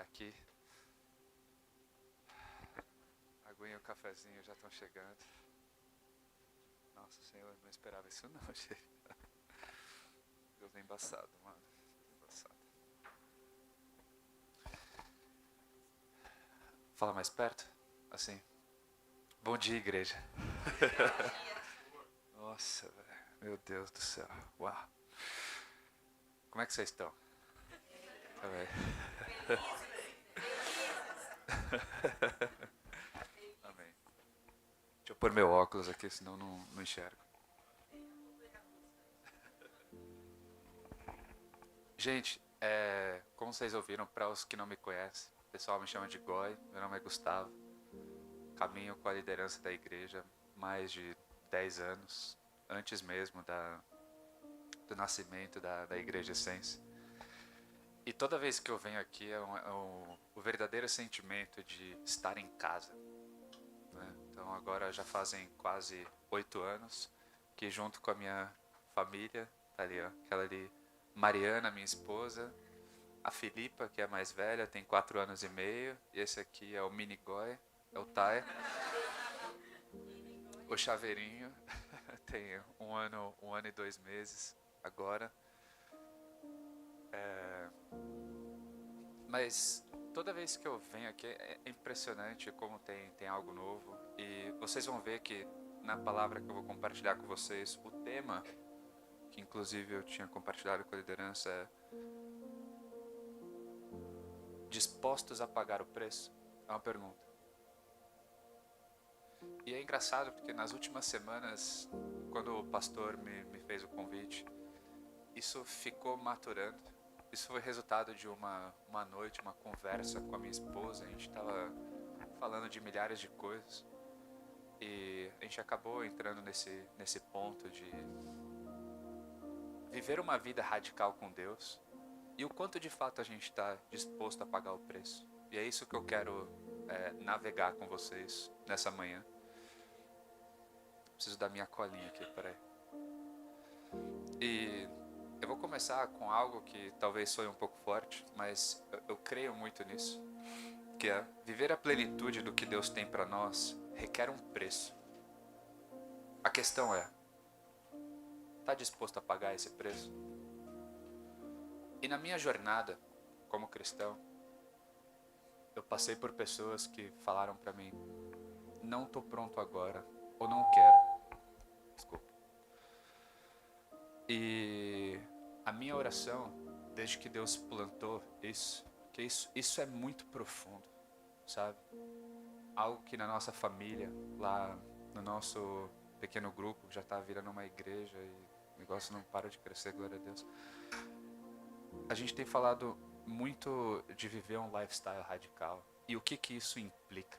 aqui. A aguinha e o cafezinho já estão chegando. Nossa Senhor, não esperava isso não, gente. Deus é embaçado, mano. Embaçado. Fala mais perto, assim. Bom dia, igreja. Nossa, velho. Meu Deus do céu. Uau. Como é que vocês estão? Tá bem. Amém. Deixa eu pôr meu óculos aqui, senão não enxergo. Gente, como vocês ouviram, para os que não me conhecem, o pessoal me chama de Goi, meu nome é Gustavo. Caminho com a liderança da igreja mais de 10 anos, antes mesmo do nascimento da Igreja Essência. E toda vez que eu venho aqui o verdadeiro sentimento de estar em casa. Né? Então agora já fazem quase 8 anos que junto com a minha família, tá ali, ó, aquela ali, Mariana, minha esposa, a Filipa, que é a mais velha, tem 4 anos e meio, e esse aqui é o Mini Goi, é o Tai. O Chaveirinho tem um ano e 2 meses agora. Mas toda vez que eu venho aqui é impressionante como tem algo novo. E vocês vão ver que na palavra que eu vou compartilhar com vocês, o tema, que inclusive eu tinha compartilhado com a liderança, é dispostos a pagar o preço? É uma pergunta. E é engraçado porque nas últimas semanas, quando o pastor me fez o convite, isso ficou maturando. Isso foi resultado de uma noite, uma conversa com a minha esposa. A gente estava falando de milhares de coisas. E a gente acabou entrando nesse ponto de viver uma vida radical com Deus. E o quanto de fato a gente está disposto a pagar o preço. E é isso que eu quero navegar com vocês nessa manhã. Preciso da minha colinha aqui, peraí. E eu vou começar com algo que talvez soe um pouco forte, mas eu creio muito nisso, que é viver a plenitude do que Deus tem para nós requer um preço. A questão é, está disposto a pagar esse preço? E na minha jornada como cristão, eu passei por pessoas que falaram para mim, não estou pronto agora, ou não quero. Desculpa. E a minha oração, desde que Deus plantou isso, que isso é muito profundo, sabe? Algo que na nossa família, lá no nosso pequeno grupo, já está virando uma igreja e o negócio não para de crescer, glória a Deus. A gente tem falado muito de viver um lifestyle radical e o que isso implica,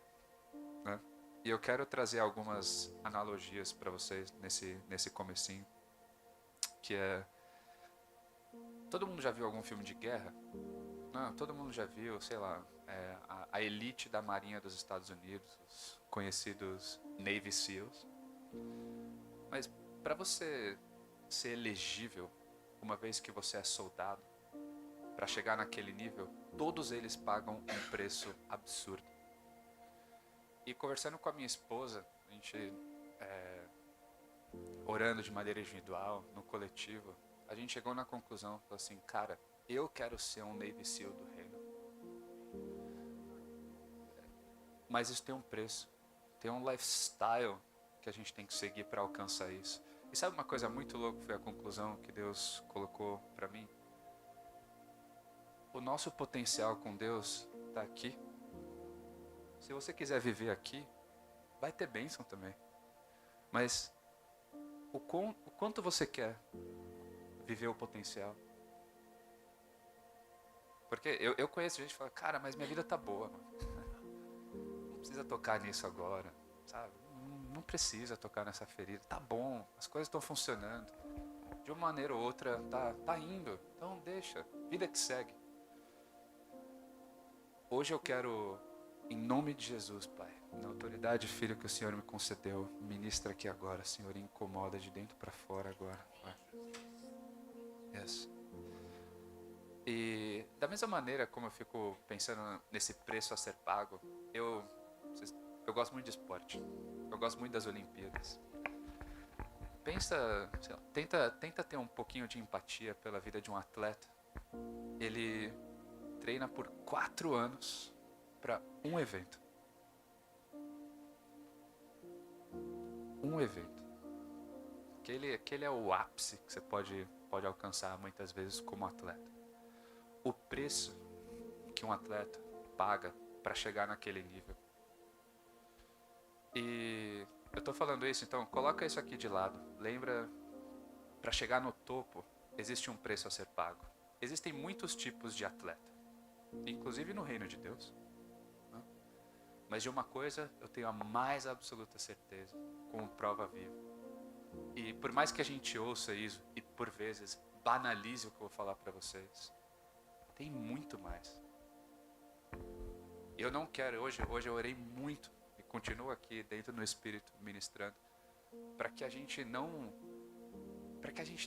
né? E eu quero trazer algumas analogias para vocês nesse comecinho, que é... Todo mundo já viu algum filme de guerra? Não, todo mundo já viu, sei lá, a elite da Marinha dos Estados Unidos, os conhecidos Navy SEALs. Mas para você ser elegível, uma vez que você é soldado, para chegar naquele nível, todos eles pagam um preço absurdo. E conversando com a minha esposa, a gente orando de maneira individual, no coletivo, a gente chegou na conclusão, falou assim, cara, eu quero ser um Navy SEAL do reino. Mas isso tem um preço, tem um lifestyle que a gente tem que seguir para alcançar isso. E sabe uma coisa muito louca, foi a conclusão que Deus colocou para mim? O nosso potencial com Deus está aqui. Se você quiser viver aqui, vai ter bênção também. Mas o quanto você quer viver o potencial? Porque eu conheço gente que fala, cara, mas minha vida tá boa, mano. Não precisa tocar nisso agora, sabe? Não precisa tocar nessa ferida. Tá bom, as coisas estão funcionando. De uma maneira ou outra, tá indo. Então deixa, vida que segue. Hoje eu quero, em nome de Jesus, Pai, na autoridade, Filho, que o Senhor me concedeu, ministra aqui agora, Senhor, e incomoda de dentro para fora agora. Vai. Yes. E da mesma maneira como eu fico pensando nesse preço a ser pago, eu, eu gosto muito de esporte. Eu gosto muito das Olimpíadas. Pensa, sei lá, tenta ter um pouquinho de empatia pela vida de um atleta. Ele treina por 4 anos para um evento. Um evento. Aquele é o ápice que você pode alcançar muitas vezes como atleta. O preço que um atleta paga para chegar naquele nível. E eu estou falando isso, então coloca isso aqui de lado. Lembra, para chegar no topo, existe um preço a ser pago. Existem muitos tipos de atleta, inclusive no reino de Deus. Né? Mas de uma coisa eu tenho a mais absoluta certeza, como prova viva. E por mais que a gente ouça isso e por vezes banalize o que eu vou falar para vocês, tem muito mais. Eu não quero, hoje eu orei muito e continuo aqui dentro do Espírito ministrando, para que a gente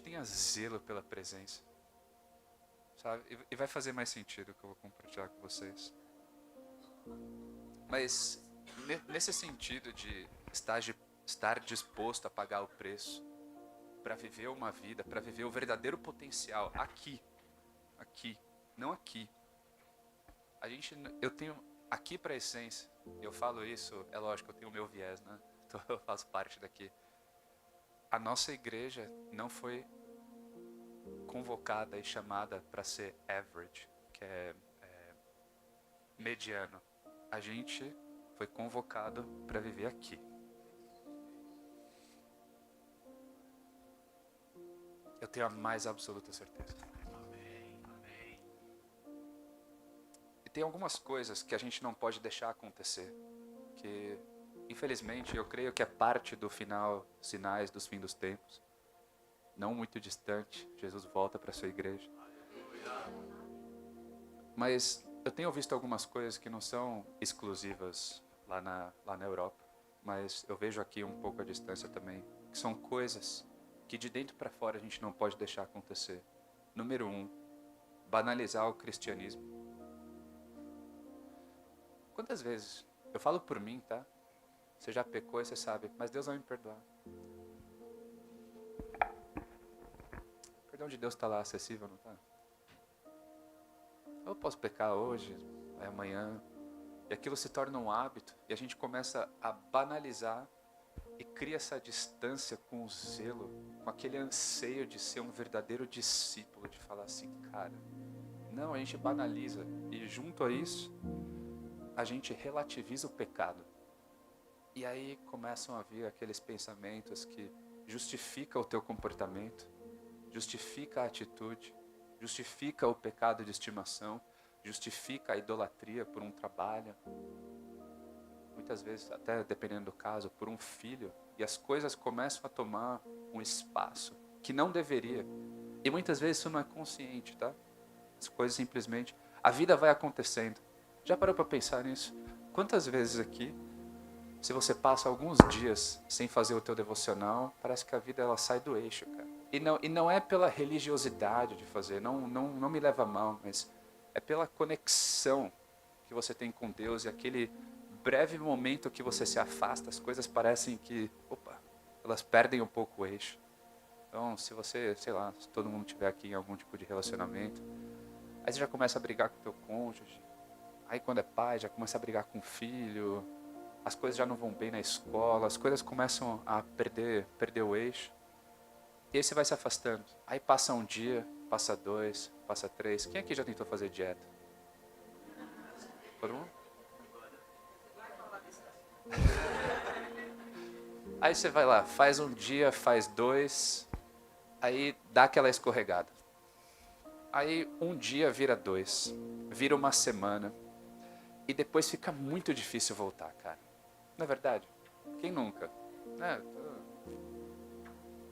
tenha zelo pela presença, sabe? E vai fazer mais sentido o que eu vou compartilhar com vocês. Mas nesse sentido de estar disposto a pagar o preço para viver uma vida, para viver o verdadeiro potencial aqui, não aqui. Eu tenho aqui para a essência. Eu falo isso, é lógico, eu tenho o meu viés, né? Então eu faço parte daqui. A nossa igreja não foi convocada e chamada para ser average, que é mediano. A gente foi convocado para viver aqui. Eu tenho a mais absoluta certeza. E tem algumas coisas que a gente não pode deixar acontecer, que infelizmente eu creio que é parte do final, sinais dos fins dos tempos. Não muito distante, Jesus volta para a sua igreja. Mas eu tenho visto algumas coisas que não são exclusivas lá na Europa, mas eu vejo aqui um pouco a distância também, que são coisas que de dentro para fora a gente não pode deixar acontecer. Número 1, banalizar o cristianismo. Quantas vezes, eu falo por mim, tá? Você já pecou e você sabe, mas Deus vai me perdoar. O perdão de Deus está lá acessível, não está? Eu posso pecar hoje, amanhã, e aquilo se torna um hábito, e a gente começa a banalizar e cria essa distância com o zelo, com aquele anseio de ser um verdadeiro discípulo, de falar assim, cara, não, a gente banaliza, e junto a isso, a gente relativiza o pecado. E aí começam a vir aqueles pensamentos que justifica o teu comportamento, justifica a atitude, justifica o pecado de estimação, justifica a idolatria por um trabalho, muitas vezes, até dependendo do caso, por um filho, e as coisas começam a tomar um espaço que não deveria. E muitas vezes isso não é consciente, tá? As coisas simplesmente, a vida vai acontecendo. Já parou para pensar nisso? Quantas vezes aqui, se você passa alguns dias sem fazer o teu devocional, parece que a vida ela sai do eixo, cara. E não é pela religiosidade de fazer, não me leva a mal, mas é pela conexão que você tem com Deus e aquele breve momento que você se afasta, as coisas parecem que, elas perdem um pouco o eixo. Então, se você, sei lá, se todo mundo estiver aqui em algum tipo de relacionamento, aí você já começa a brigar com o teu cônjuge, aí quando é pai, já começa a brigar com o filho, as coisas já não vão bem na escola, as coisas começam a perder o eixo. E aí você vai se afastando. Aí passa um dia, passa 2, passa 3. Quem aqui já tentou fazer dieta? Todo mundo? Aí você vai lá, faz um dia, faz 2, aí dá aquela escorregada. Aí um dia vira 2, vira uma semana, e depois fica muito difícil voltar, cara. Não é verdade? Quem nunca?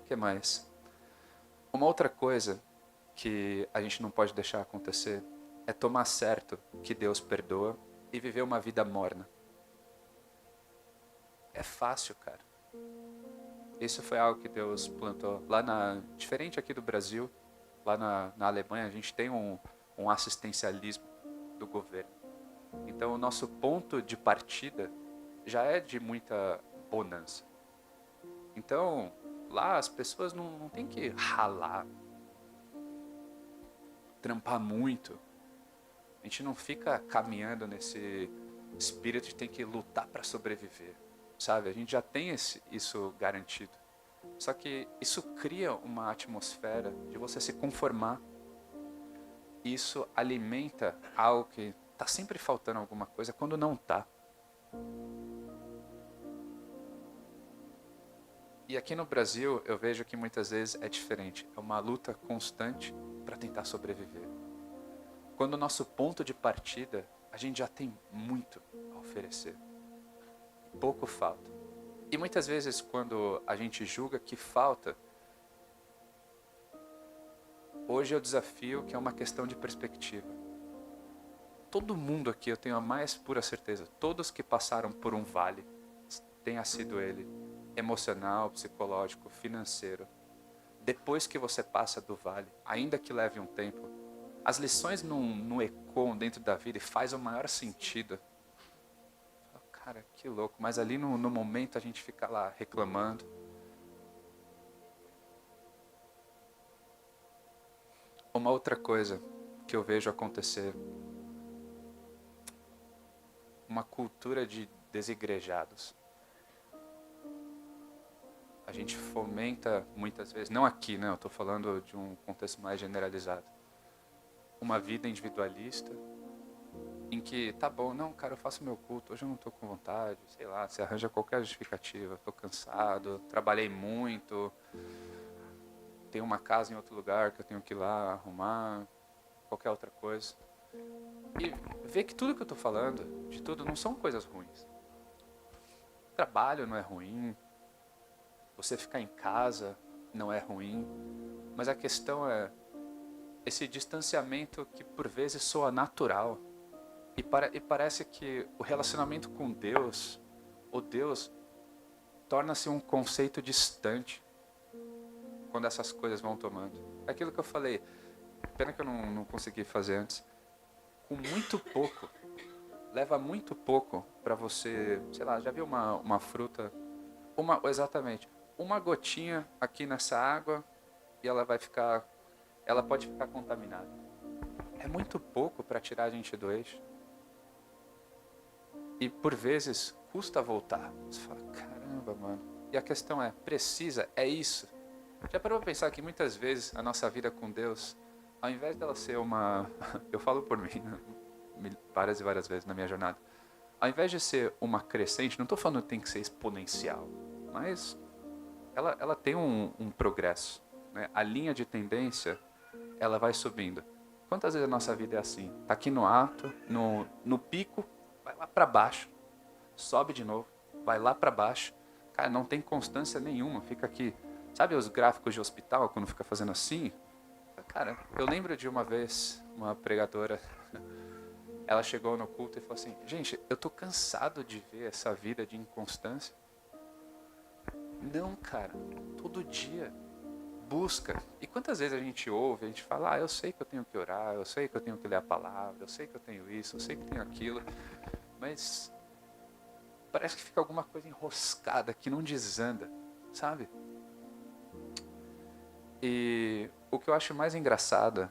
O que mais? Uma outra coisa que a gente não pode deixar acontecer é tomar certo que Deus perdoa e viver uma vida morna. É fácil, cara. Isso foi algo que Deus plantou. Diferente aqui do Brasil, lá na Alemanha, a gente tem um um assistencialismo do governo. Então, o nosso ponto de partida já é de muita bonança. Então, lá as pessoas não têm que ralar, trampar muito. A gente não fica caminhando nesse espírito de ter que lutar para sobreviver, sabe? A gente já tem isso garantido. Só que isso cria uma atmosfera de você se conformar. Isso alimenta algo que tá sempre faltando alguma coisa quando não tá. E aqui no Brasil eu vejo que muitas vezes é diferente. É uma luta constante para tentar sobreviver. Quando o nosso ponto de partida, a gente já tem muito a oferecer. Pouco falta. E muitas vezes quando a gente julga que falta, hoje é o desafio que é uma questão de perspectiva. Todo mundo aqui, eu tenho a mais pura certeza, todos que passaram por um vale, tenha sido ele emocional, psicológico, financeiro, depois que você passa do vale, ainda que leve um tempo, as lições não ecoam dentro da vida e faz o maior sentido. Cara, que louco, mas ali no momento a gente fica lá reclamando. Uma outra coisa que eu vejo acontecer, uma cultura de desigrejados. A gente fomenta muitas vezes, não aqui, né? Eu estou falando de um contexto mais generalizado, uma vida individualista, em que, tá bom, não, cara, eu faço meu culto, hoje eu não estou com vontade, sei lá, você arranja qualquer justificativa, estou cansado, trabalhei muito, tenho uma casa em outro lugar que eu tenho que ir lá arrumar, qualquer outra coisa. E ver que tudo que eu estou falando, de tudo, não são coisas ruins. Trabalho não é ruim, você ficar em casa não é ruim, mas a questão é esse distanciamento que por vezes soa natural. E parece que o relacionamento com Deus, o Deus, torna-se um conceito distante quando essas coisas vão tomando. É aquilo que eu falei, pena que eu não consegui fazer antes. Com muito pouco, leva muito pouco para você, sei lá, já viu uma fruta? Exatamente, uma gotinha aqui nessa água e ela pode ficar contaminada. É muito pouco para tirar a gente do eixo. E por vezes custa voltar. Você fala, caramba, mano. E a questão é, precisa, é isso. Já parou pra pensar que muitas vezes a nossa vida com Deus, ao invés dela ser uma... Eu falo por mim, né? Várias e várias vezes na minha jornada. Ao invés de ser uma crescente, não estou falando que tem que ser exponencial, mas ela tem um progresso. Né? A linha de tendência, ela vai subindo. Quantas vezes a nossa vida é assim? Tá aqui no ato, no pico, vai lá para baixo, sobe de novo, vai lá para baixo. Cara, não tem constância nenhuma, fica aqui. Sabe os gráficos de hospital, quando fica fazendo assim? Cara, eu lembro de uma vez, uma pregadora, ela chegou no culto e falou assim, gente, eu tô cansado de ver essa vida de inconstância. Não, cara, todo dia, busca. E quantas vezes a gente ouve, a gente fala, eu sei que eu tenho que orar, eu sei que eu tenho que ler a palavra, eu sei que eu tenho isso, eu sei que eu tenho aquilo, mas parece que fica alguma coisa enroscada que não desanda, sabe? E o que eu acho mais engraçado,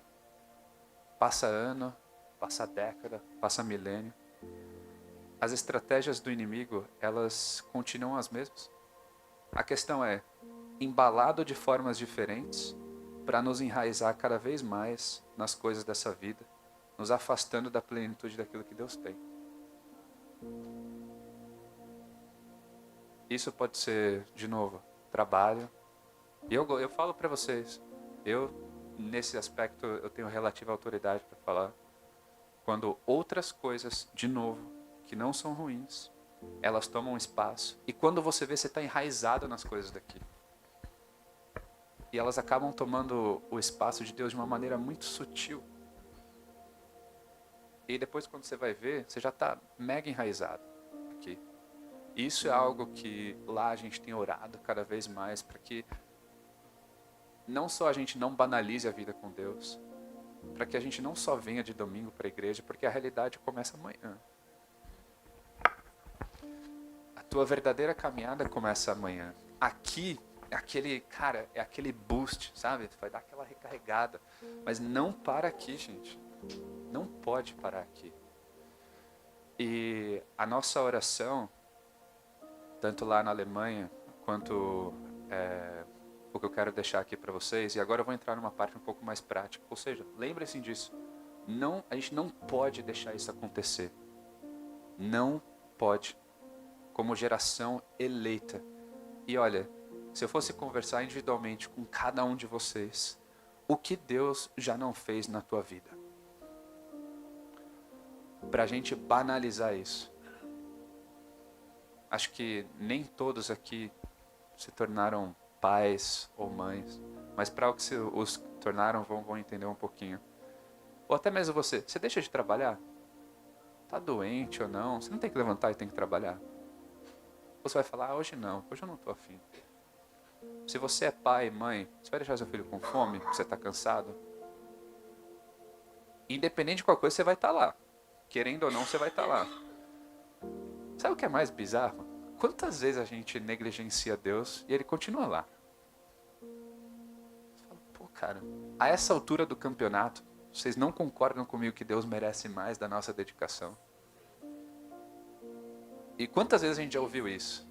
passa ano, passa década, passa milênio, as estratégias do inimigo, elas continuam as mesmas. A questão é, embalado de formas diferentes, para nos enraizar cada vez mais nas coisas dessa vida, nos afastando da plenitude daquilo que Deus tem. Isso pode ser, de novo, trabalho. E eu falo para vocês, nesse aspecto, eu tenho relativa autoridade para falar. Quando outras coisas, de novo, que não são ruins, elas tomam espaço. E quando você vê, você está enraizado nas coisas daqui. E elas acabam tomando o espaço de Deus de uma maneira muito sutil. E depois, quando você vai ver, você já está mega enraizado aqui. Isso é algo que lá a gente tem orado cada vez mais para que não só a gente não banalize a vida com Deus, para que a gente não só venha de domingo para a igreja, porque a realidade começa amanhã. A tua verdadeira caminhada começa amanhã. Aqui é aquele, cara, é aquele boost, sabe? Vai dar aquela recarregada. Mas não para aqui, gente. Não pode parar aqui. E a nossa oração, tanto lá na Alemanha, quanto o que eu quero deixar aqui para vocês, e agora eu vou entrar numa parte um pouco mais prática. Ou seja, lembrem-se disso. Não, a gente não pode deixar isso acontecer. Não pode. Como geração eleita. E olha, se eu fosse conversar individualmente com cada um de vocês, o que Deus já não fez na tua vida? Para a gente banalizar isso. Acho que nem todos aqui se tornaram pais ou mães, mas para os que se os tornaram vão entender um pouquinho. Ou até mesmo você deixa de trabalhar? Tá doente ou não? Você não tem que levantar e tem que trabalhar. Ou você vai falar, hoje eu não tô afim. Se você é pai, mãe, você vai deixar seu filho com fome, porque você está cansado? Independente de qualquer coisa, você vai estar lá. Querendo ou não, você vai estar lá. Sabe o que é mais bizarro? Quantas vezes a gente negligencia Deus e Ele continua lá? Você fala, pô, cara, a essa altura do campeonato, vocês não concordam comigo que Deus merece mais da nossa dedicação? E quantas vezes a gente já ouviu isso?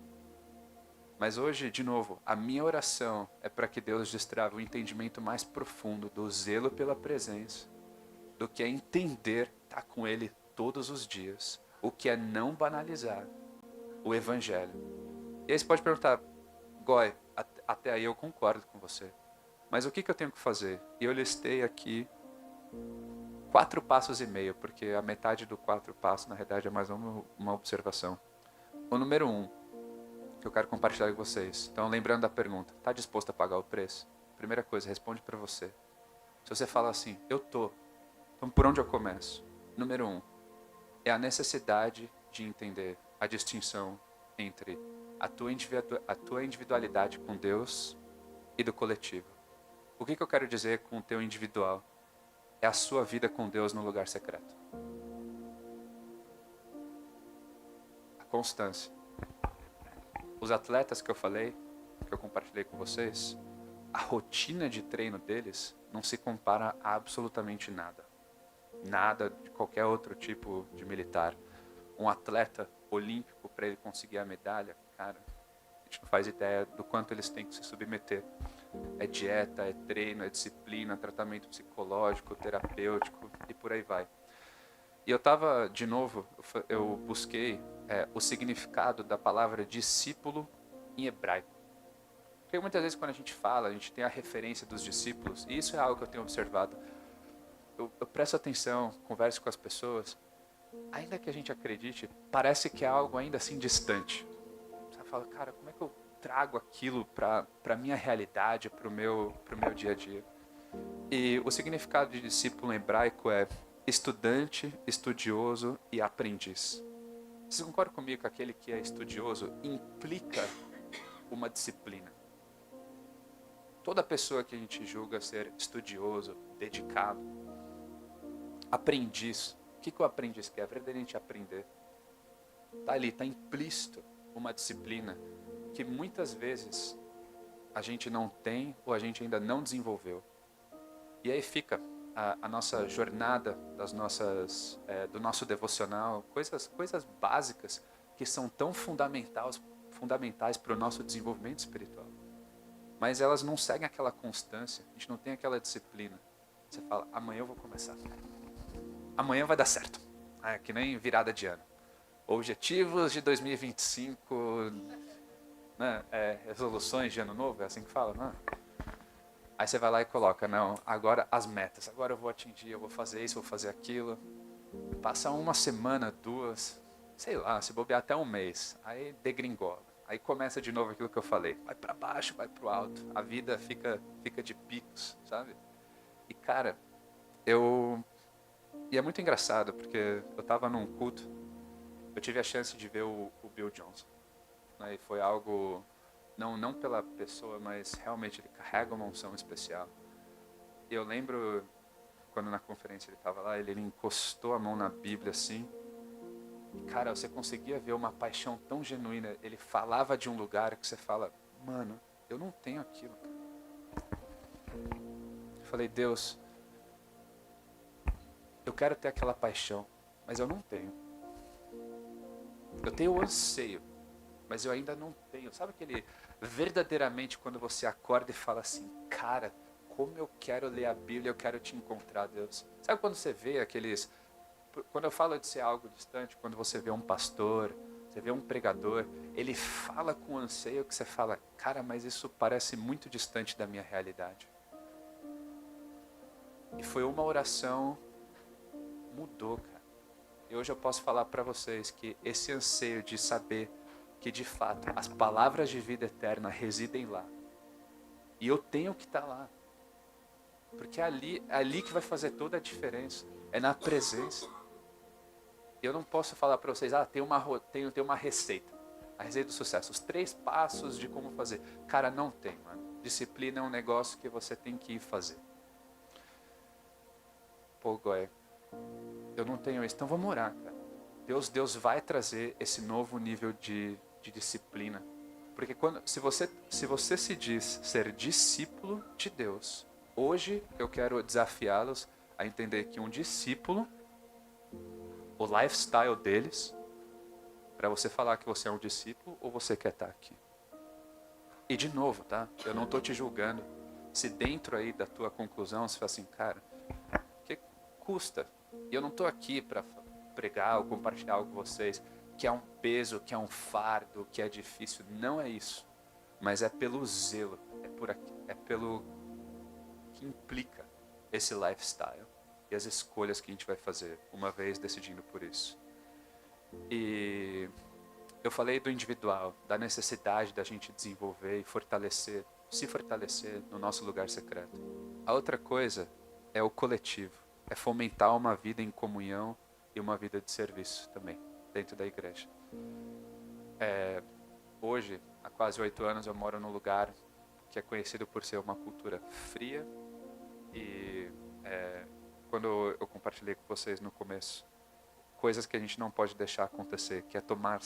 Mas hoje, de novo, a minha oração é para que Deus destrave um entendimento mais profundo do zelo pela presença, do que é entender estar com Ele todos os dias, o que é não banalizar o Evangelho. E aí você pode perguntar, Goi, até aí eu concordo com você, mas o que eu tenho que fazer? E eu listei aqui 4 passos e meio, porque a metade do 4 passos, na realidade, é mais uma observação. O número 1, que eu quero compartilhar com vocês. Então, lembrando da pergunta, está disposto a pagar o preço? Primeira coisa, responde para você. Se você fala assim, eu tô, então por onde eu começo? Número 1, é a necessidade de entender a distinção entre a tua individualidade com Deus e do coletivo. O que eu quero dizer com o teu individual? É a sua vida com Deus no lugar secreto. A constância. Os atletas que eu falei, que eu compartilhei com vocês, a rotina de treino deles não se compara a absolutamente nada. Nada de qualquer outro tipo de militar. Um atleta olímpico, para ele conseguir a medalha, cara, a gente não faz ideia do quanto eles têm que se submeter. É dieta, é treino, é disciplina, tratamento psicológico, terapêutico e por aí vai. E eu estava, de novo, eu busquei o significado da palavra discípulo em hebraico. Porque muitas vezes quando a gente fala, a gente tem a referência dos discípulos, e isso é algo que eu tenho observado. Eu presto atenção, converso com as pessoas, ainda que a gente acredite, parece que é algo ainda assim distante. Você fala, cara, como é que eu trago aquilo para a minha realidade, para o meu dia a dia? E o significado de discípulo em hebraico é estudante, estudioso e aprendiz. Você concorda comigo que aquele que é estudioso implica uma disciplina? Toda pessoa que a gente julga ser estudioso, dedicado, aprendiz. O que o aprendiz quer? Verdadeiramente aprender. Está ali, está implícito uma disciplina que muitas vezes a gente não tem ou a gente ainda não desenvolveu. E aí fica a nossa jornada, do nosso devocional, coisas básicas que são tão fundamentais para o nosso desenvolvimento espiritual. Mas elas não seguem aquela constância, a gente não tem aquela disciplina. Você fala, amanhã eu vou começar. Amanhã vai dar certo. É que nem virada de ano. Objetivos de 2025, né? Resoluções de ano novo, é assim que fala, não é? Aí você vai lá e coloca, não, agora as metas, agora eu vou atingir, eu vou fazer isso, vou fazer aquilo. Passa uma semana, 2, sei lá, se bobear até um mês, aí degringola. Aí começa de novo aquilo que eu falei, vai para baixo, vai para o alto, a vida fica de picos, sabe? E cara, e é muito engraçado, porque eu estava num culto, eu tive a chance de ver o Bill Johnson, né? E foi algo, não pela pessoa, mas realmente ele carrega uma unção especial. E eu lembro quando na conferência ele estava lá, ele encostou a mão na Bíblia assim. E, cara, você conseguia ver uma paixão tão genuína. Ele falava de um lugar que você fala, mano, eu não tenho aquilo, cara. Eu falei, Deus, eu quero ter aquela paixão, mas eu não tenho. Eu tenho o anseio, mas eu ainda não tenho. Sabe aquele verdadeiramente quando você acorda e fala assim, cara, como eu quero ler a Bíblia, eu quero te encontrar, Deus. Sabe quando você vê aqueles... Quando eu falo de ser algo distante, quando você vê um pastor, você vê um pregador, ele fala com anseio que você fala, cara, mas isso parece muito distante da minha realidade. E foi uma oração, mudou, cara. E hoje eu posso falar para vocês que esse anseio de saber que de fato as palavras de vida eterna residem lá. E eu tenho que estar lá. Porque é ali que vai fazer toda a diferença. É na presença. Eu não posso falar para vocês, tem uma receita. A receita do sucesso. Os 3 passos de como fazer. Cara, não tem, mano. Disciplina é um negócio que você tem que ir fazer. Pô, Goia, eu não tenho isso. Então vamos orar, cara. Deus vai trazer esse novo nível de disciplina. Porque se você se diz ser discípulo de Deus, hoje eu quero desafiá-los a entender que um discípulo, o lifestyle deles, para você falar que você é um discípulo ou você quer estar aqui. E de novo, tá? Eu não estou te julgando. Se dentro aí da tua conclusão você fala assim, cara, que custa? E eu não estou aqui para pregar ou compartilhar algo com vocês que é um peso, que é um fardo, que é difícil. Não é isso. Mas é pelo zelo, é pelo que implica esse lifestyle e as escolhas que a gente vai fazer uma vez decidindo por isso. E eu falei do individual, da necessidade da gente desenvolver e se fortalecer no nosso lugar secreto. A outra coisa é o coletivo, é fomentar uma vida em comunhão e uma vida de serviço também, dentro da igreja. Hoje, há quase 8 anos, eu moro num lugar que é conhecido por ser uma cultura fria e quando eu compartilhei com vocês no começo, coisas que a gente não pode deixar acontecer, que é tomar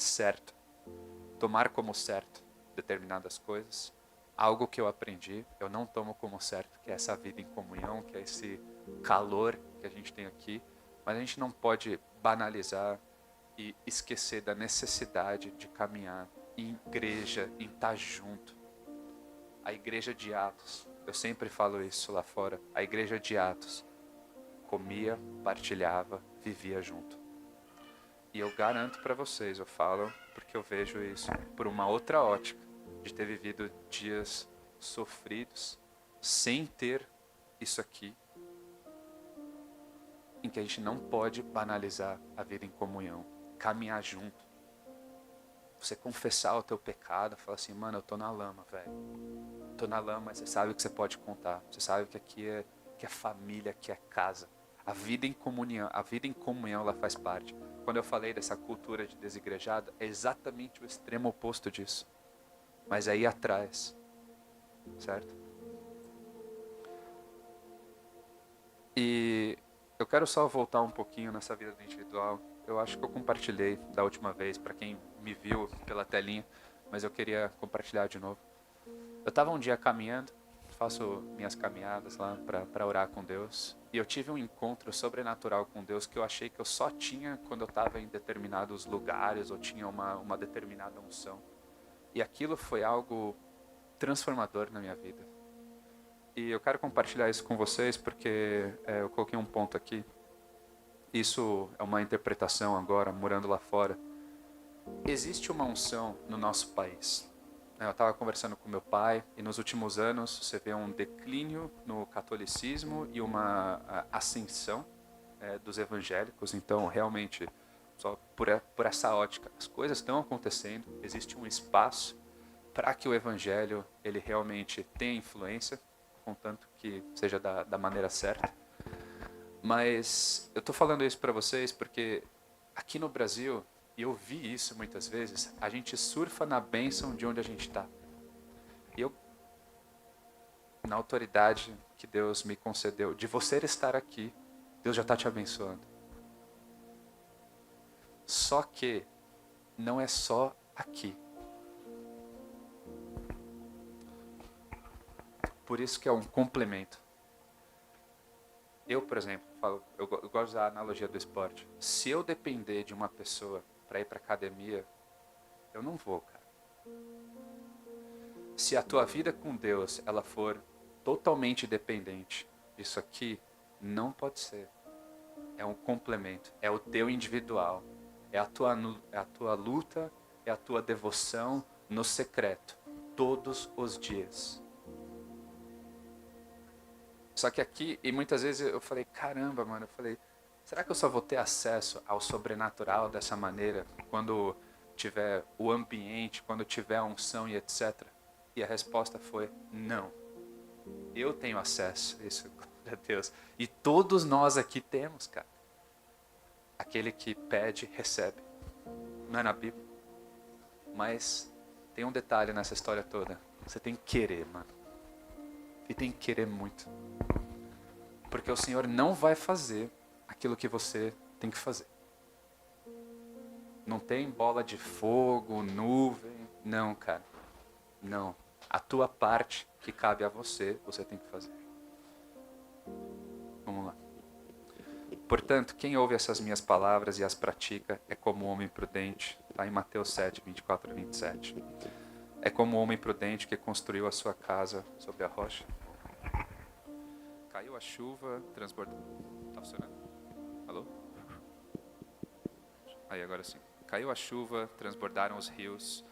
como certo determinadas coisas. Algo que eu aprendi, eu não tomo como certo, que é essa vida em comunhão, que é esse calor que a gente tem aqui, mas a gente não pode banalizar e esquecer da necessidade de caminhar em igreja, em estar junto. A igreja de Atos, eu sempre falo isso lá fora, a igreja de Atos comia, partilhava, vivia junto. E eu garanto para vocês, eu falo porque eu vejo isso por uma outra ótica, de ter vivido dias sofridos, sem ter isso aqui, em que a gente não pode banalizar a vida em comunhão, caminhar junto. Você confessar o teu pecado, falar assim, mano, eu tô na lama, velho. Tô na lama, mas você sabe que você pode contar. Você sabe que aqui é família, que é casa. A vida em comunhão, ela faz parte. Quando eu falei dessa cultura de desigrejado, é exatamente o extremo oposto disso. Mas aí atrás, certo? E eu quero só voltar um pouquinho nessa vida do individual. Eu acho que eu compartilhei da última vez, para quem me viu pela telinha, mas eu queria compartilhar de novo. Eu estava um dia caminhando, faço minhas caminhadas lá para orar com Deus, e eu tive um encontro sobrenatural com Deus que eu achei que eu só tinha quando eu estava em determinados lugares ou tinha uma determinada unção. E aquilo foi algo transformador na minha vida. E eu quero compartilhar isso com vocês porque eu coloquei um ponto aqui. Isso é uma interpretação agora, morando lá fora. Existe uma unção no nosso país. Eu estava conversando com meu pai e nos últimos anos você vê um declínio no catolicismo e uma ascensão dos evangélicos. Então, realmente, só por essa ótica, as coisas estão acontecendo. Existe um espaço para que o evangelho ele realmente tenha influência, contanto que seja da maneira certa. Mas eu estou falando isso para vocês porque aqui no Brasil, e eu vi isso muitas vezes, a gente surfa na bênção de onde a gente está. E eu, na autoridade que Deus me concedeu, de você estar aqui, Deus já está te abençoando. Só que não é só aqui. Por isso que é um complemento. Eu, por exemplo, eu gosto de usar a analogia do esporte. Se eu depender de uma pessoa para ir para academia, eu não vou, cara. Se a tua vida com Deus ela for totalmente dependente disso aqui, não pode ser. É um complemento, é o teu individual, é a tua luta, é a tua devoção no secreto, todos os dias. Só que aqui, e muitas vezes eu falei, caramba, mano, será que eu só vou ter acesso ao sobrenatural dessa maneira quando tiver o ambiente, quando tiver a unção e etc? E a resposta foi, não. Eu tenho acesso a isso, glória a Deus. E todos nós aqui temos, cara. Aquele que pede, recebe. Não é na Bíblia. Mas tem um detalhe nessa história toda. Você tem que querer, mano. E tem que querer muito. Porque o Senhor não vai fazer aquilo que você tem que fazer. Não tem bola de fogo, nuvem. Não, cara. Não. A tua parte que cabe a você, você tem que fazer. Vamos lá. Portanto, quem ouve essas minhas palavras e as pratica é como um homem prudente. Está em Mateus 7, 24 a 27. É como um homem prudente que construiu a sua casa sobre a rocha. Caiu a chuva, transbordou. Tá funcionando? Alô? Aí, agora sim. Caiu a chuva, transbordaram os rios,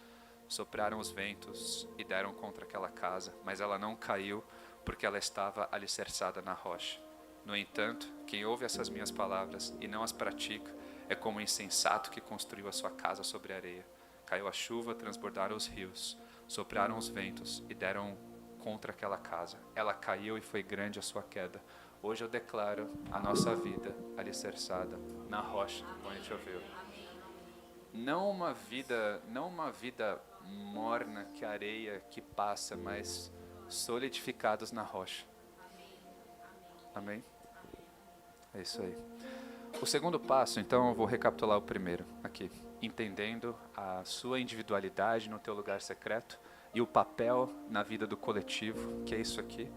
sopraram os ventos e deram contra aquela casa, mas ela não caiu porque ela estava alicerçada na rocha. No entanto, quem ouve essas minhas palavras e não as pratica é como o insensato que construiu a sua casa sobre a areia. Caiu a chuva, transbordaram os rios, sopraram os ventos e deram contra aquela casa. Ela caiu e foi grande a sua queda. Hoje eu declaro a nossa vida alicerçada na rocha, como a gente ouviu. Não uma vida morna que areia que passa, mas solidificados na rocha. Amém? É isso aí. O segundo passo, então, eu vou recapitular o primeiro aqui. Entendendo a sua individualidade no teu lugar secreto e o papel na vida do coletivo, que é isso aqui.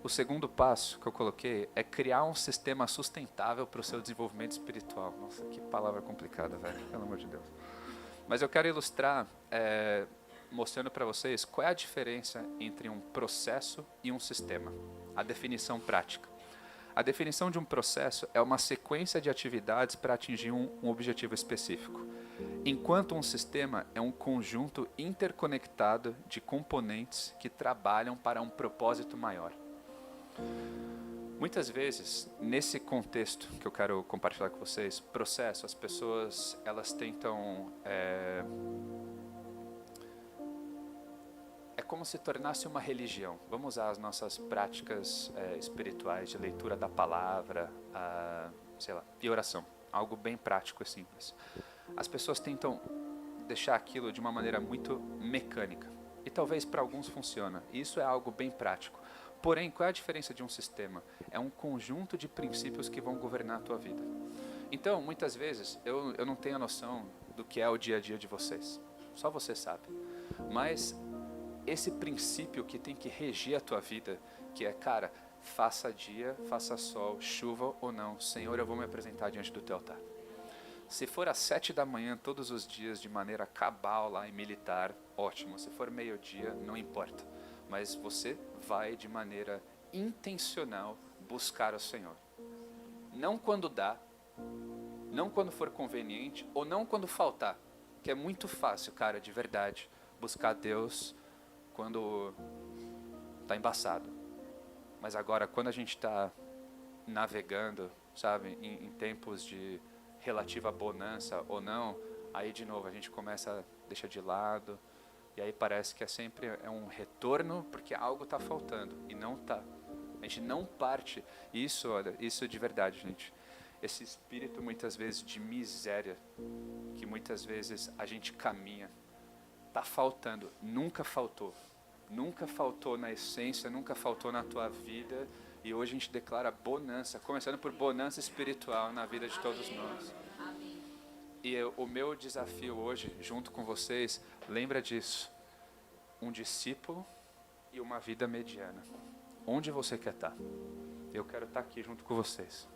O segundo passo que eu coloquei é criar um sistema sustentável para o seu desenvolvimento espiritual. Nossa, que palavra complicada, velho, pelo amor de Deus. Mas eu quero ilustrar, mostrando para vocês qual é a diferença entre um processo e um sistema. A definição prática. A definição de um processo é uma sequência de atividades para atingir um objetivo específico, enquanto um sistema é um conjunto interconectado de componentes que trabalham para um propósito maior. Muitas vezes, nesse contexto que eu quero compartilhar com vocês, processo, as pessoas elas tentam é como se tornasse uma religião. Vamos usar as nossas práticas espirituais de leitura da palavra, sei lá, e oração. Algo bem prático e simples. As pessoas tentam deixar aquilo de uma maneira muito mecânica. E talvez para alguns funcione. Isso é algo bem prático. Porém, qual é a diferença de um sistema? É um conjunto de princípios que vão governar a tua vida. Então, muitas vezes, eu não tenho a noção do que é o dia a dia de vocês. Só você sabe. Mas esse princípio que tem que regir a tua vida, que é, cara, faça dia, faça sol, chuva ou não, Senhor, eu vou me apresentar diante do teu altar. Se for às 7 da manhã todos os dias de maneira cabal lá e militar, ótimo. Se for meio-dia, não importa. Mas você vai de maneira intencional buscar o Senhor. Não quando dá, não quando for conveniente ou não quando faltar. Que é muito fácil, cara, de verdade, buscar Deus quando está embaçado. Mas agora, quando a gente está navegando, sabe, em tempos de relativa bonança ou não, aí de novo a gente começa a deixar de lado, e aí parece que sempre um retorno porque algo está faltando, e não está. A gente não parte, isso, olha, isso de verdade, gente. Esse espírito muitas vezes de miséria, que muitas vezes a gente caminha, está faltando, nunca faltou. Nunca faltou na essência, nunca faltou na tua vida. E hoje a gente declara bonança, começando por bonança espiritual na vida de todos nós. E o meu desafio hoje, junto com vocês, lembra disso. Um discípulo e uma vida mediana. Onde você quer estar? Eu quero estar aqui junto com vocês.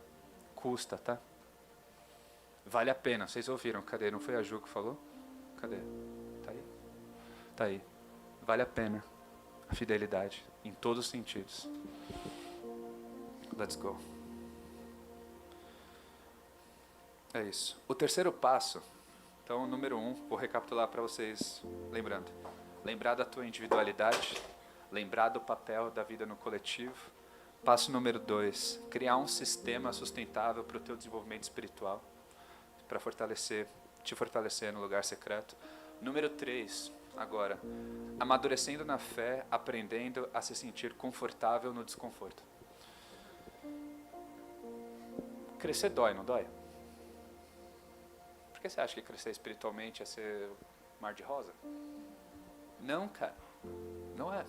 Custa, tá? Vale a pena. Vocês ouviram? Cadê? Não foi a Ju que falou? Cadê? Tá aí? Tá aí. Vale a pena. A fidelidade. Em todos os sentidos. Let's go. É isso. O terceiro passo. Então, número 1. Vou recapitular para vocês. Lembrando. Lembrar da tua individualidade. Lembrar do papel da vida no coletivo. Passo número 2. Criar um sistema sustentável para o teu desenvolvimento espiritual. Para te fortalecer no lugar secreto. Número 3. Agora. Amadurecendo na fé, aprendendo a se sentir confortável no desconforto. Crescer dói, não dói? Por que você acha que crescer espiritualmente é ser mar de rosa? Não, cara. Não é.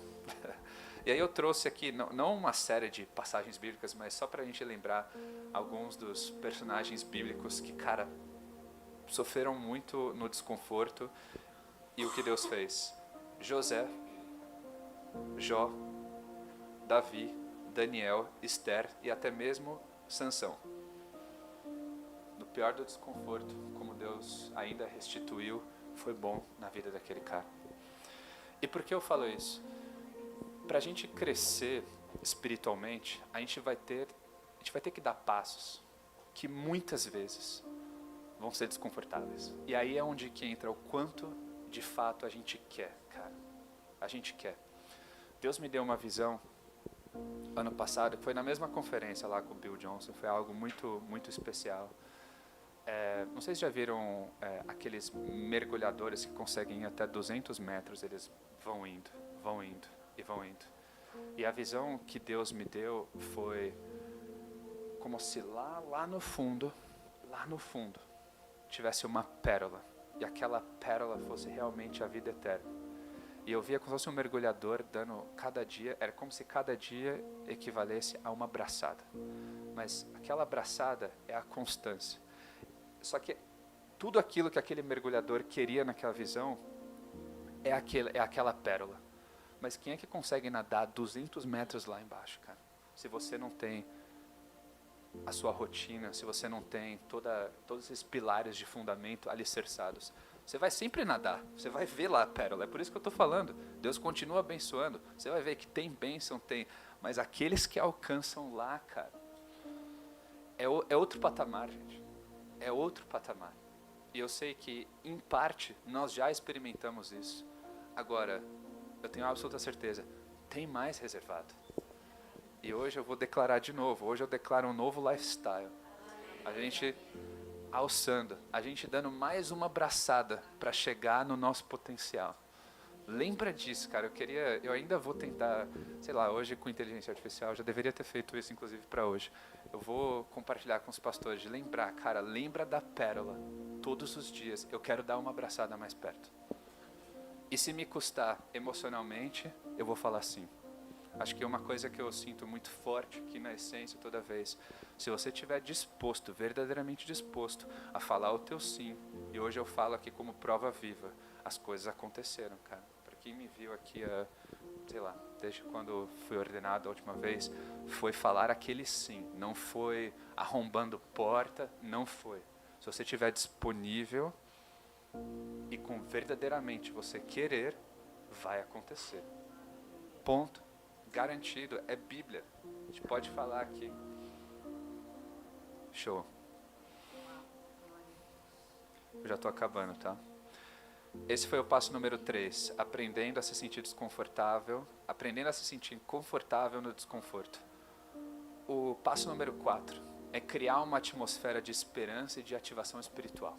E aí eu trouxe aqui, não uma série de passagens bíblicas, mas só para a gente lembrar alguns dos personagens bíblicos que, cara, sofreram muito no desconforto e o que Deus fez. José, Jó, Davi, Daniel, Esther e até mesmo Sansão. No pior do desconforto, como Deus ainda restituiu, foi bom na vida daquele cara. E por que eu falo isso? Para a gente crescer espiritualmente, a gente vai ter que dar passos que muitas vezes vão ser desconfortáveis. E aí é onde que entra o quanto de fato a gente quer, cara. A gente quer. Deus me deu uma visão ano passado, foi na mesma conferência lá com o Bill Johnson, foi algo muito, muito especial. Não sei se já viram aqueles mergulhadores que conseguem ir até 200 metros, eles vão indo e vão indo. E a visão que Deus me deu foi como se lá no fundo, tivesse uma pérola. E aquela pérola fosse realmente a vida eterna. E eu via como se fosse um mergulhador dando cada dia, era como se cada dia equivalesse a uma braçada. Mas aquela braçada é a constância. Só que tudo aquilo que aquele mergulhador queria naquela visão é aquela pérola. Mas quem é que consegue nadar 200 metros lá embaixo, cara? Se você não tem a sua rotina, se você não tem todos esses pilares de fundamento alicerçados, você vai sempre nadar, você vai ver lá a pérola. É por isso que eu estou falando. Deus continua abençoando. Você vai ver que tem bênção, tem. Mas aqueles que alcançam lá, cara, é outro patamar, gente. É outro patamar. E eu sei que, em parte, nós já experimentamos isso. Agora, eu tenho absoluta certeza, tem mais reservado. E hoje eu vou declarar de novo. Hoje eu declaro um novo lifestyle. A gente alçando, a gente dando mais uma braçada para chegar no nosso potencial. Lembra disso, cara. Eu ainda vou tentar, sei lá, hoje com inteligência artificial, eu já deveria ter feito isso inclusive para hoje. Eu vou compartilhar com os pastores de lembrar, cara, lembra da pérola. Todos os dias eu quero dar uma abraçada mais perto. E se me custar emocionalmente, eu vou falar sim. Acho que é uma coisa que eu sinto muito forte aqui na essência toda vez. Se você estiver disposto, verdadeiramente disposto a falar o teu sim, e hoje eu falo aqui como prova viva, as coisas aconteceram, cara. Para quem me viu aqui, sei lá, desde quando fui ordenado a última vez, foi falar aquele sim, não foi arrombando porta, não foi. Se você estiver disponível e com verdadeiramente você querer, vai acontecer. Ponto. Garantido, é Bíblia. A gente pode falar aqui. Show. Eu já estou acabando, tá? Esse foi o passo número 3. Aprendendo a se sentir desconfortável. Aprendendo a se sentir confortável no desconforto. O passo número 4 é criar uma atmosfera de esperança e de ativação espiritual.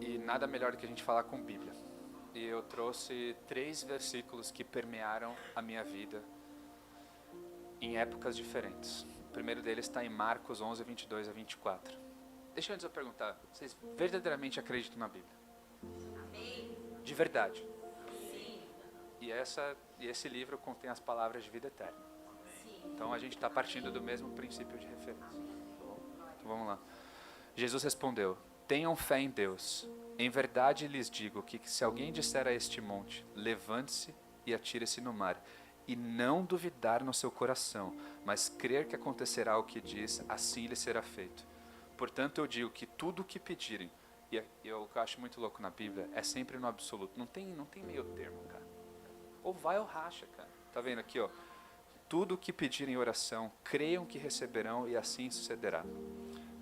E nada melhor do que a gente falar com Bíblia. E eu trouxe 3 versículos que permearam a minha vida em épocas diferentes. O primeiro deles está em Marcos 11, 22 a 24. Deixa eu perguntar, vocês verdadeiramente acreditam na Bíblia? Amém. de verdade. E esse livro contém as palavras de vida eterna. Então a gente está partindo do mesmo princípio de referência. Tá bom? Então vamos lá. Jesus respondeu: tenham fé em Deus. Em verdade lhes digo que se alguém disser a este monte, levante-se e atire-se no mar, e não duvidar no seu coração, mas crer que acontecerá o que diz, assim lhe será feito. Portanto eu digo que tudo o que pedirem, e eu acho muito louco na Bíblia, é sempre no absoluto. Não tem meio termo, cara. Ou vai ou racha, cara. Tá vendo aqui, ó? Tudo o que pedirem em oração, creiam que receberão e assim sucederá.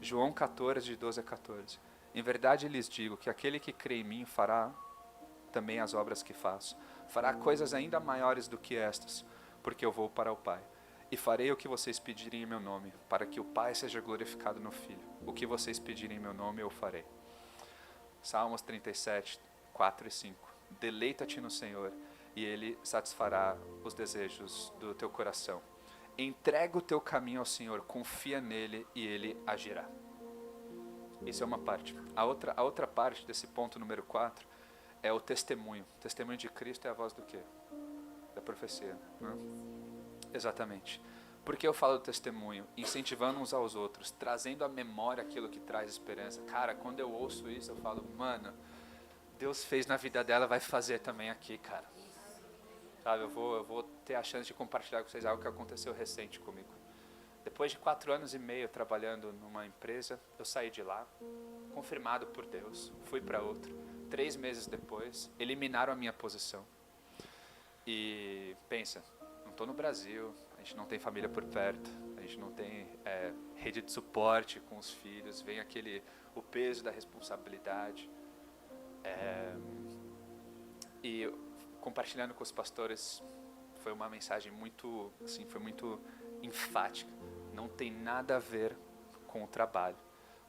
João 14, de 12 a 14. Em verdade lhes digo que aquele que crê em mim fará também as obras que faço. Fará coisas ainda maiores do que estas, porque eu vou para o Pai. E farei o que vocês pedirem em meu nome, para que o Pai seja glorificado no Filho. O que vocês pedirem em meu nome, eu farei. Salmos 37, 4 e 5. Deleita-te no Senhor, e Ele satisfará os desejos do teu coração. Entrega o teu caminho ao Senhor, confia nele e Ele agirá. Isso é uma parte. A outra parte desse ponto número 4 é o testemunho. O testemunho de Cristo é a voz do quê? Da profecia. Né? Exatamente. Por que eu falo do testemunho? Incentivando uns aos outros, trazendo à memória aquilo que traz esperança. Cara, quando eu ouço isso, eu falo, mano, Deus fez na vida dela, vai fazer também aqui, cara. Sabe, eu vou ter a chance de compartilhar com vocês algo que aconteceu recente comigo. Depois de 4 anos e meio trabalhando numa empresa, eu saí de lá, confirmado por Deus, fui para outra. 3 meses depois, eliminaram a minha posição. E pensa, não estou no Brasil, a gente não tem família por perto, a gente não tem rede de suporte com os filhos, vem o peso da responsabilidade. E compartilhando com os pastores, foi uma mensagem muito, assim, foi muito enfática. Não tem nada a ver com o trabalho,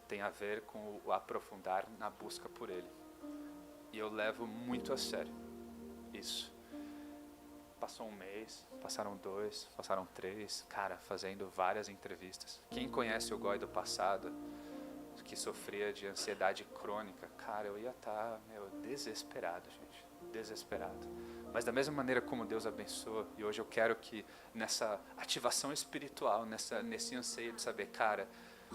tem a ver com o aprofundar na busca por Ele. E eu levo muito a sério isso. Passou 1 mês, passaram 2, passaram 3, cara, fazendo várias entrevistas. Quem conhece o Goi do passado, que sofria de ansiedade crônica, cara, eu ia estar, desesperado, gente, desesperado. Mas da mesma maneira como Deus abençoa, e hoje eu quero que nessa ativação espiritual, nesse anseio de saber, cara,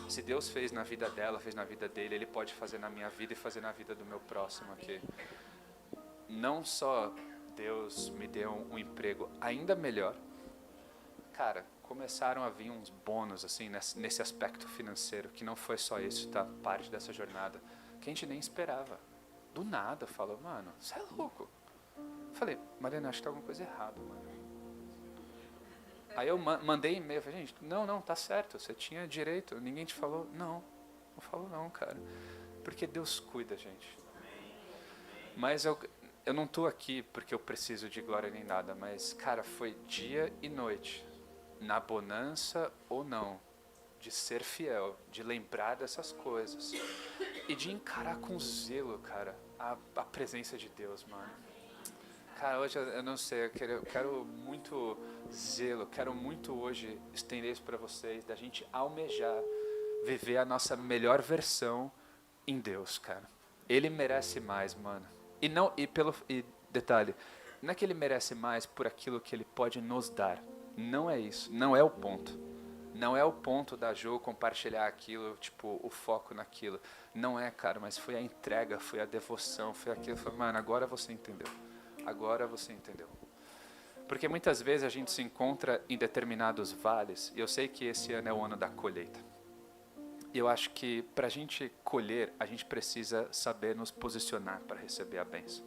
se Deus fez na vida dela, fez na vida dele, Ele pode fazer na minha vida e fazer na vida do meu próximo aqui. Não só Deus me deu um emprego ainda melhor, cara, começaram a vir uns bônus assim nesse aspecto financeiro, que não foi só isso, tá? Parte dessa jornada, que a gente nem esperava. Do nada, falou, mano, você é louco. Falei, Mariana, acho que tá alguma coisa errada, mano. Aí eu mandei e-mail, falei, gente, não, tá certo, você tinha direito, ninguém te falou. Não falou não, cara. Porque Deus cuida, gente. Mas eu não tô aqui porque eu preciso de glória nem nada, mas, cara, foi dia e noite, na bonança ou não, de ser fiel, de lembrar dessas coisas e de encarar com zelo, cara, a presença de Deus, mano. Cara, hoje eu não sei, eu quero muito zelo, quero muito hoje estender isso para vocês, da gente almejar, viver a nossa melhor versão em Deus, cara. Ele merece mais, mano. E detalhe, não é que ele merece mais por aquilo que ele pode nos dar. Não é isso, não é o ponto. Não é o ponto da Jo compartilhar aquilo, tipo, o foco naquilo. Não é, cara, mas foi a entrega, foi a devoção, foi aquilo. Foi, mano, agora você entendeu. Agora você entendeu. Porque muitas vezes a gente se encontra em determinados vales, e eu sei que esse ano é o ano da colheita. E eu acho que para a gente colher, a gente precisa saber nos posicionar para receber a bênção.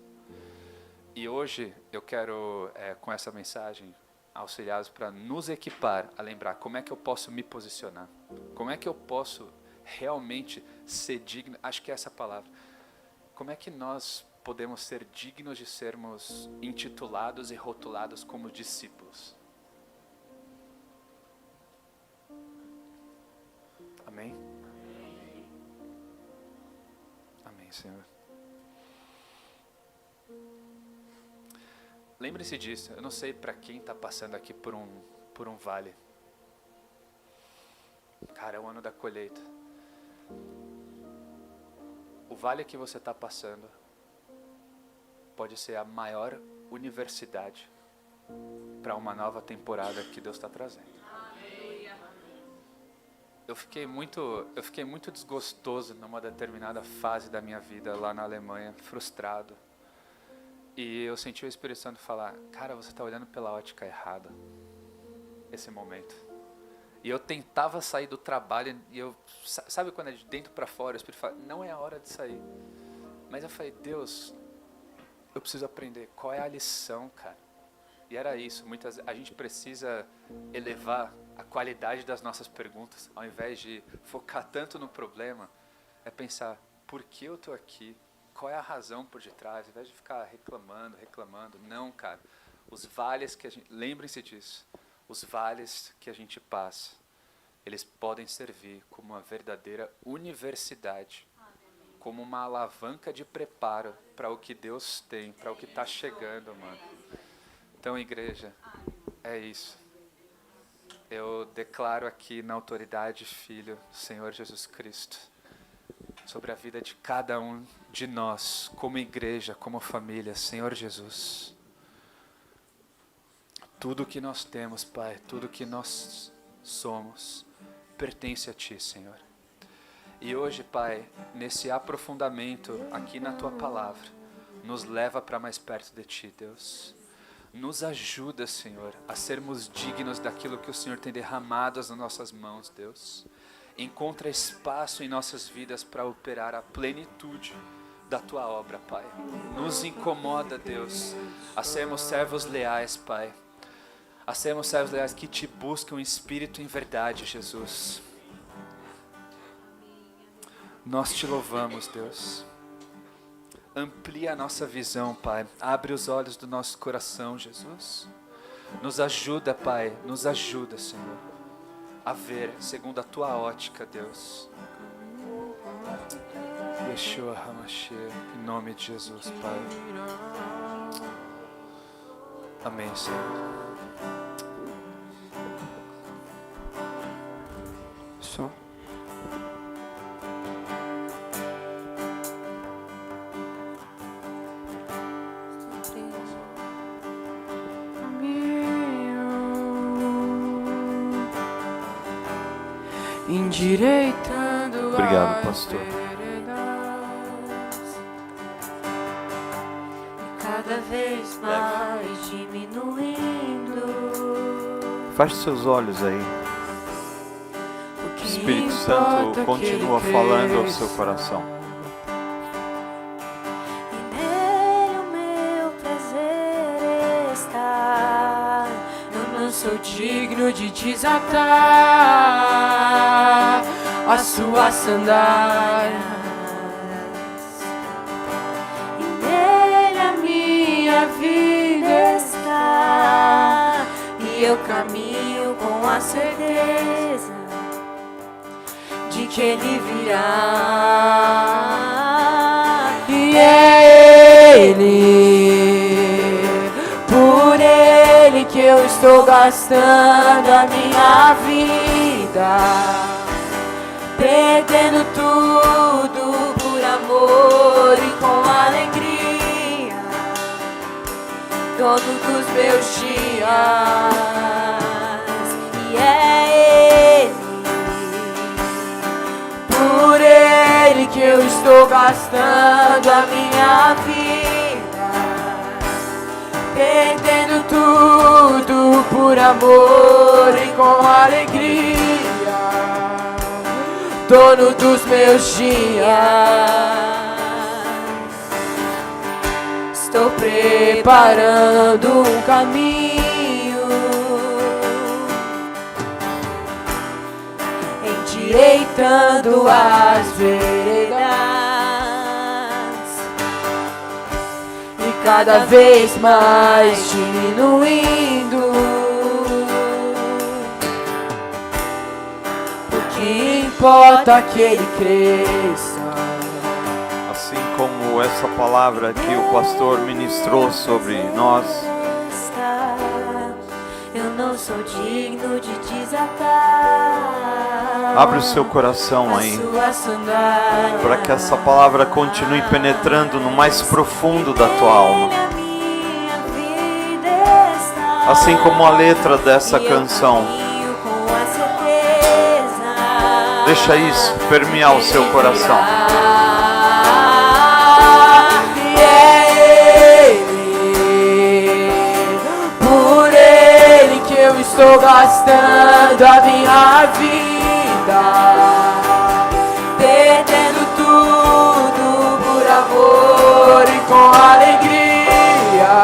E hoje eu quero, com essa mensagem, auxiliá-los para nos equipar a lembrar como é que eu posso me posicionar. Como é que eu posso realmente ser digno, acho que é essa palavra. Como é que nós podemos ser dignos de sermos intitulados e rotulados como discípulos? Amém? Amém, Senhor. Lembre-se disso, eu não sei para quem está passando aqui por um vale. Cara, é o ano da colheita. O vale que você está passando pode ser a maior universidade para uma nova temporada que Deus está trazendo. Eu fiquei muito desgostoso numa determinada fase da minha vida lá na Alemanha, frustrado. E eu senti o Espírito Santo falar, cara, você está olhando pela ótica errada, esse momento. E eu tentava sair do trabalho, e eu, sabe quando é de dentro para fora, o Espírito fala, não é a hora de sair. Mas eu falei, Deus, eu preciso aprender, qual é a lição, cara? E era isso, a gente precisa elevar a qualidade das nossas perguntas, ao invés de focar tanto no problema, é pensar, por que eu estou aqui? Qual é a razão por detrás? Ao invés de ficar reclamando, não, cara. Os vales que a gente, lembrem-se disso, os vales que a gente passa, eles podem servir como uma verdadeira universidade, como uma alavanca de preparo para o que Deus tem, para o que está chegando, mano. Então, igreja, é isso. Eu declaro aqui na autoridade, Filho, Senhor Jesus Cristo, sobre a vida de cada um de nós, como igreja, como família, Senhor Jesus. Tudo que nós temos, Pai, tudo que nós somos, pertence a Ti, Senhor. E hoje, Pai, nesse aprofundamento aqui na Tua Palavra, nos leva para mais perto de Ti, Deus. Nos ajuda, Senhor, a sermos dignos daquilo que o Senhor tem derramado nas nossas mãos, Deus. Encontra espaço em nossas vidas para operar a plenitude da Tua obra, Pai. Nos incomoda, Deus, a sermos servos leais, Pai. A sermos servos leais que Te buscam em espírito e em verdade, Jesus. Nós Te louvamos, Deus. Amplia a nossa visão, Pai. Abre os olhos do nosso coração, Jesus. Nos ajuda, Pai. Nos ajuda, Senhor, a ver segundo a Tua ótica, Deus. Yeshua HaMashiach, em nome de Jesus, Pai. Amém, Senhor. Só. Endireitando. Obrigado, pastor. Cada vez mais diminuindo. Feche seus olhos aí. O Espírito Santo continua falando ao seu coração. E nele o meu prazer está. Eu não sou digno de desatar as suas sandálias. E nele a minha vida está. E eu caminho com a certeza de que Ele virá. E é Ele, por Ele que eu estou gastando a minha vida, perdendo tudo por amor e com alegria, dono dos meus dias. E é Ele, por Ele que eu estou gastando a minha vida, perdendo tudo por amor e com alegria, dono dos meus dias. Estou preparando um caminho, endireitando as veredas, e cada vez mais diminuindo. O que importa que ele cresça. Assim como essa palavra que o pastor ministrou sobre nós, Eu não sou digno de desatar. Abre o seu coração a aí, sua sandália. para que essa palavra continue penetrando no mais profundo da tua alma. Nele a minha vida está. Assim como a letra dessa E eu canção. caminho com a certeza. Deixa isso permear o seu coração. E é Ele, por Ele que eu estou gastando a minha vida, perdendo tudo por amor e com alegria,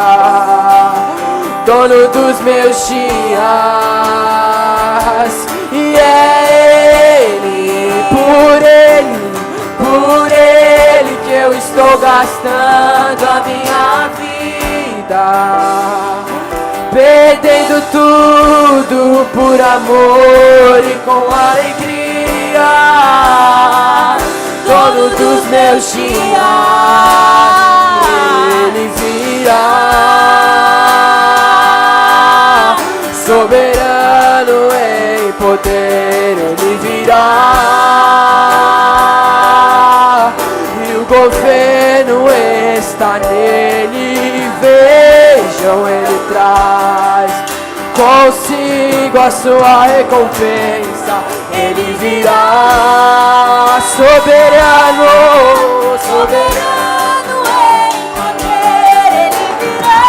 dono dos meus dias. E é Ele, por Ele que eu estou gastando a minha vida, perdendo tudo por amor e com alegria, dono dos meus dias. Ele virá, soberano em poder, Ele virá, e o governo está nele. Vejam, Ele traz consigo a sua recompensa. Ele virá, soberano, soberano em poder, Ele virá,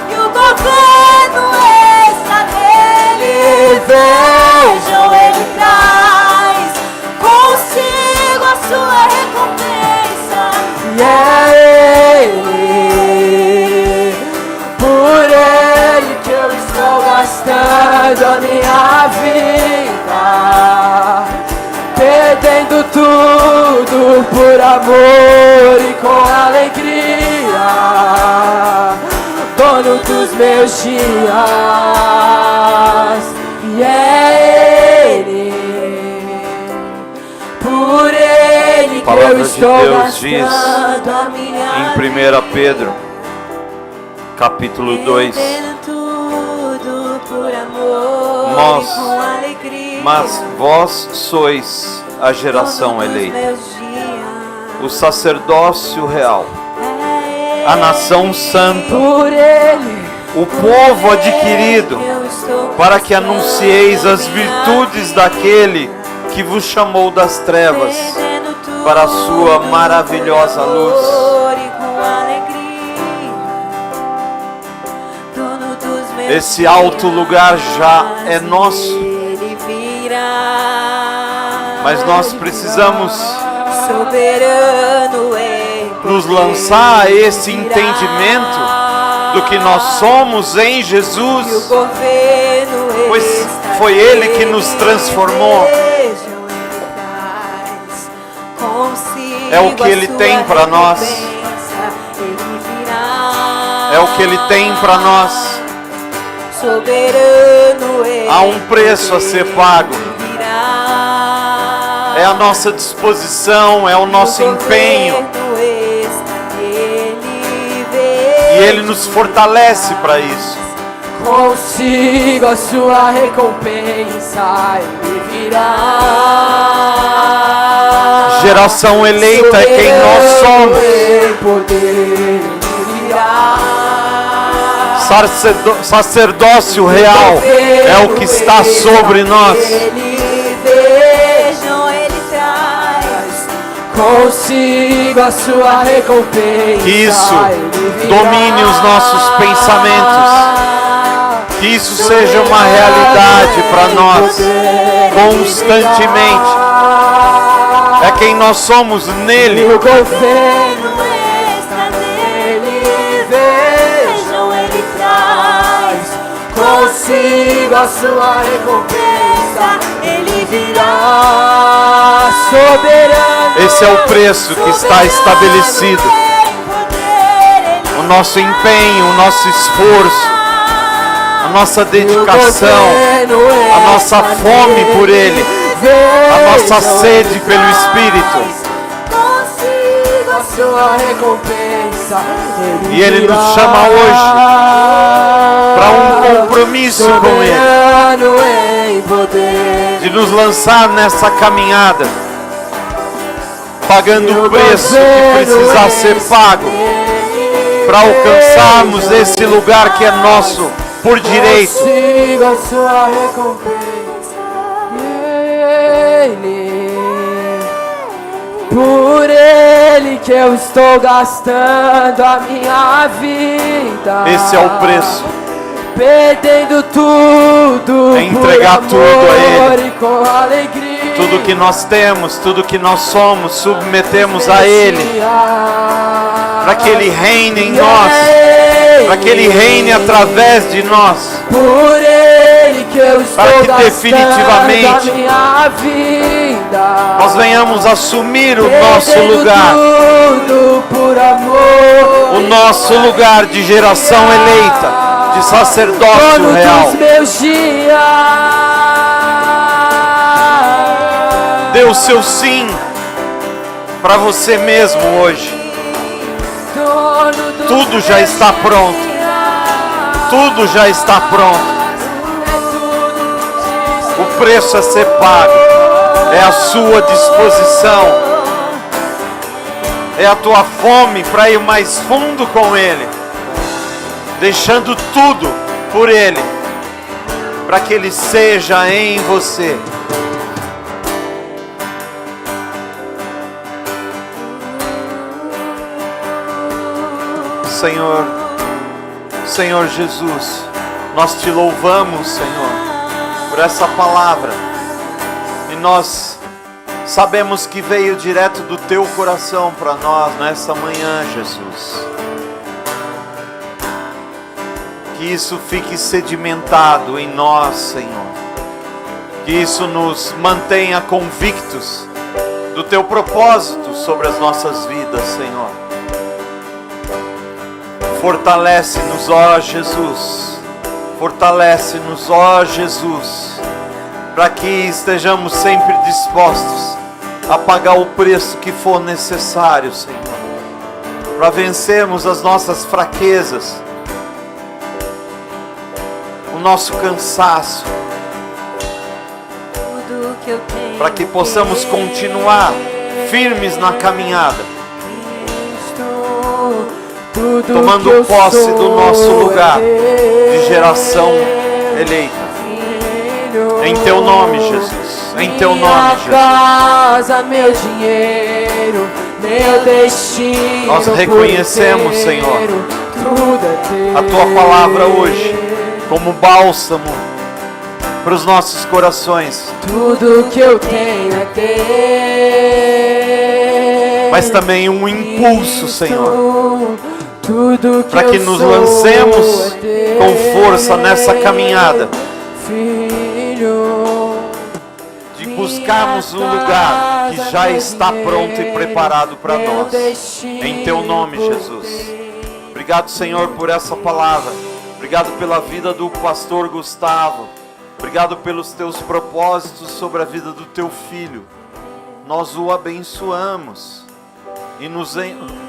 e o governo está nele. Vejam, Ele traz consigo a sua recompensa. E é Ele, por Ele que eu estou gastando a minha vida, perdendo tudo por amor e com alegria, dono dos meus dias. E é Ele, por Ele que eu estou gastando a minha Em 1 Pedro, capítulo 2, perdendo tudo por amor Nós, e com alegria, mas vós sois a geração eleita, o sacerdócio real, a nação santa, por Ele, o povo adquirido, para que anuncieis as virtudes daquele que vos chamou das trevas para a sua maravilhosa luz. Esse alto lugar já é nosso, mas nós precisamos nos lançar a esse entendimento do que nós somos em Jesus, pois foi Ele que nos transformou. É o que Ele tem para nós. É o que Ele tem para nós. Há um preço a ser pago. É a nossa disposição, é o nosso empenho. E Ele nos fortalece para isso. Consigo a sua recompensa, Ele virá. Geração eleita é quem nós somos. Sacerdócio real é o que está sobre nós. Vejam, Ele traz consigo a sua recompensa. Que isso domine os nossos pensamentos. Que isso seja uma realidade para nós constantemente. É quem nós somos nele. O governo está nele. Vejam, Ele traz consigo a sua recompensa. Ele virá, soberano. Esse é o preço que está estabelecido. O nosso empenho, o nosso esforço, a nossa dedicação, a nossa fome por Ele, a nossa sede pelo Espírito. E Ele nos chama hoje isso com Ele, soberano em poder. de nos lançar nessa caminhada, pagando o preço que precisar ser pago, para alcançarmos esse lugar que é nosso por direito. Consigo a sua recompensa. Por Ele que eu estou gastando a minha vida. Esse é o preço. Perdendo tudo, É entregar por tudo a amor e com alegria. Tudo que nós temos, tudo que nós somos, submetemos a Ele, para que Ele reine em nós, para que Ele reine através de nós, Por Ele que eu estou para que gastando definitivamente a minha vida. nós venhamos assumir o nosso Perdendo lugar, tudo por amor, o nosso lugar de geração eleita, de sacerdócio dono real. dos meus dias. Dê o seu sim para você mesmo hoje. Dono dos Tudo já meus está pronto. dias. Tudo já está pronto. O preço a ser pago é a sua disposição, é a tua fome para ir mais fundo com Ele, deixando tudo por Ele, para que Ele seja em você. Senhor Jesus, nós te louvamos, Senhor, por essa palavra, e nós sabemos que veio direto do teu coração para nós nessa manhã, Jesus. Que isso fique sedimentado em nós, Senhor, que isso nos mantenha convictos do teu propósito sobre as nossas vidas, Senhor. Fortalece-nos, ó Jesus, fortalece-nos, ó Jesus, para que estejamos sempre dispostos a pagar o preço que for necessário, Senhor, para vencermos as nossas fraquezas, o nosso cansaço, para que possamos continuar firmes na caminhada, tomando posse do nosso lugar de geração eleita. Em teu nome, Jesus. Em teu nome, Jesus. Casa, meu dinheiro, meu destino. Nós reconhecemos, Senhor, a tua palavra hoje como bálsamo para os nossos corações. Tudo que eu tenho é ter. Mas também um impulso, Senhor, para que nos eu lancemos sou é com força nessa caminhada, filho, de buscarmos o lugar que já está pronto e preparado para nós. Em teu nome, Jesus. Obrigado, Senhor, por essa palavra. Obrigado pela vida do pastor Gustavo. Obrigado pelos teus propósitos sobre a vida do teu filho. Nós o abençoamos e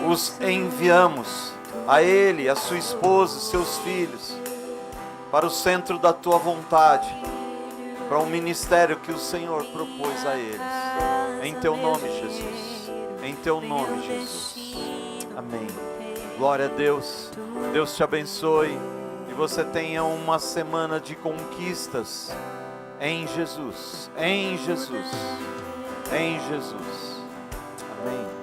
os enviamos a ele, a sua esposa, seus filhos, para o centro da tua vontade, para um ministério que o Senhor propôs a eles. Em teu nome, Jesus. Em teu nome, Jesus. Amém. Glória a Deus. Deus te abençoe e você tenha uma semana de conquistas em Jesus. Em Jesus. Em Jesus. Amém.